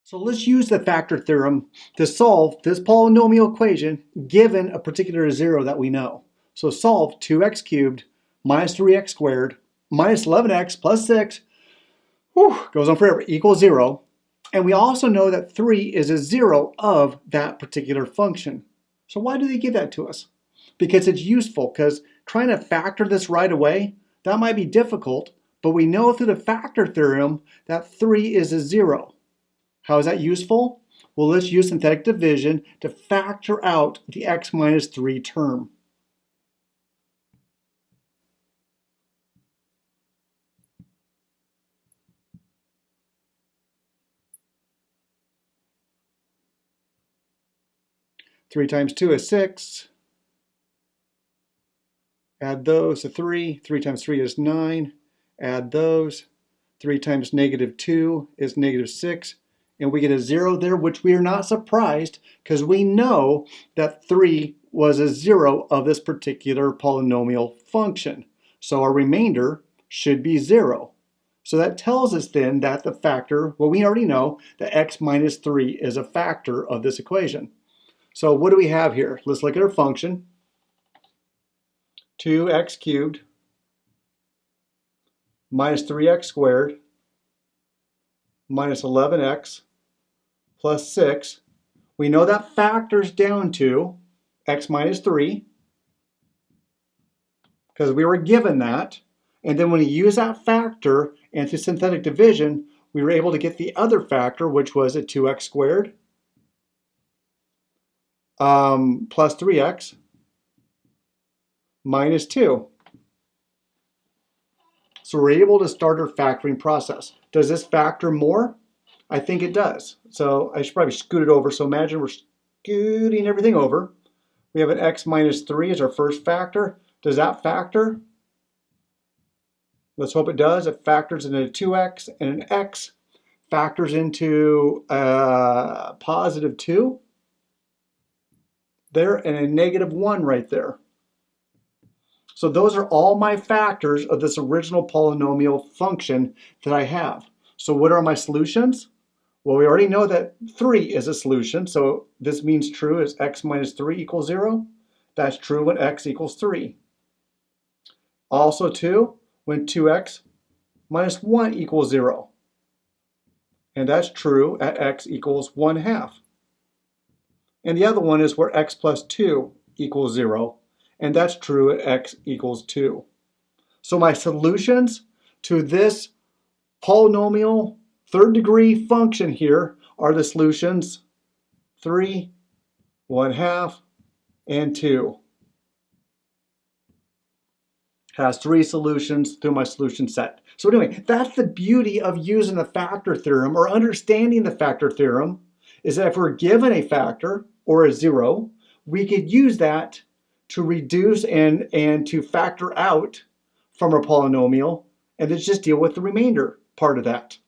So let's use the factor theorem to solve this polynomial equation given a particular zero that we know. So solve 2x cubed minus 3x squared minus 11x plus 6, goes on forever, equals 0. And we also know that 3 is a zero of that particular function. So why do they give that to us? Because it's useful, because trying to factor this right away, that might be difficult, but we know through the factor theorem that 3 is a zero. How is that useful? Well, let's use synthetic division to factor out the x minus 3 term. Three times 2 is 6. Add those to 3. 3 times 3 is 9. Add those. 3 times negative 2 is negative 6. And we get a 0 there, which we are not surprised because we know that 3 was a 0 of this particular polynomial function. So our remainder should be 0. So that tells us then that the factor, well, we already know that x minus 3 is a factor of this equation. So what do we have here? Let's look at our function. 2x cubed minus 3x squared minus 11x plus 6. We know that factors down to x minus 3 because we were given that. And then when we use that factor into synthetic division, we were able to get the other factor, which was a 2x squared plus 3x minus 2. So we're able to start our factoring process. Does this factor more? I think it does. So I should probably scoot it over. So imagine we're scooting everything over. We have an x minus 3 as our first factor. Does that factor? Let's hope it does. It factors into 2x, and an x factors into positive 2 there, and a negative 1 right there. So those are all my factors of this original polynomial function that I have. So what are my solutions? Well, we already know that 3 is a solution, so this means true is x minus 3 equals 0. That's true when x equals 3. Also true when 2x minus 1 equals 0. And that's true at x equals 1/2. And the other one is where x plus 2 equals 0. And that's true at x equals 2. So my solutions to this polynomial third degree function here are the solutions 3, 1/2, and 2. Has 3 solutions through my solution set. So anyway, that's the beauty of using the factor theorem or understanding the factor theorem, is that if we're given a factor or a 0, we could use that to reduce and to factor out from our polynomial and then just deal with the remainder part of that.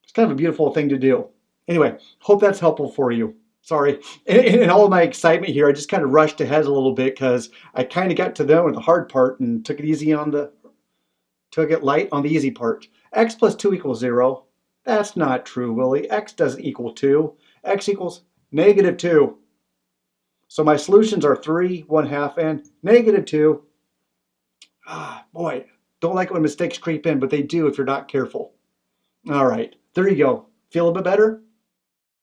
It's kind of a beautiful thing to do. Anyway, hope that's helpful for you. Sorry, in all of my excitement here, I just kind of rushed ahead a little bit because I kind of got to them with the hard part and took it light on the easy part. X plus 2 equals 0. That's not true, Willie. X doesn't equal 2. X equals negative 2. So my solutions are 3, 1/2, and negative 2. Boy, don't like it when mistakes creep in, but they do if you're not careful. All right, there you go. Feel a bit better?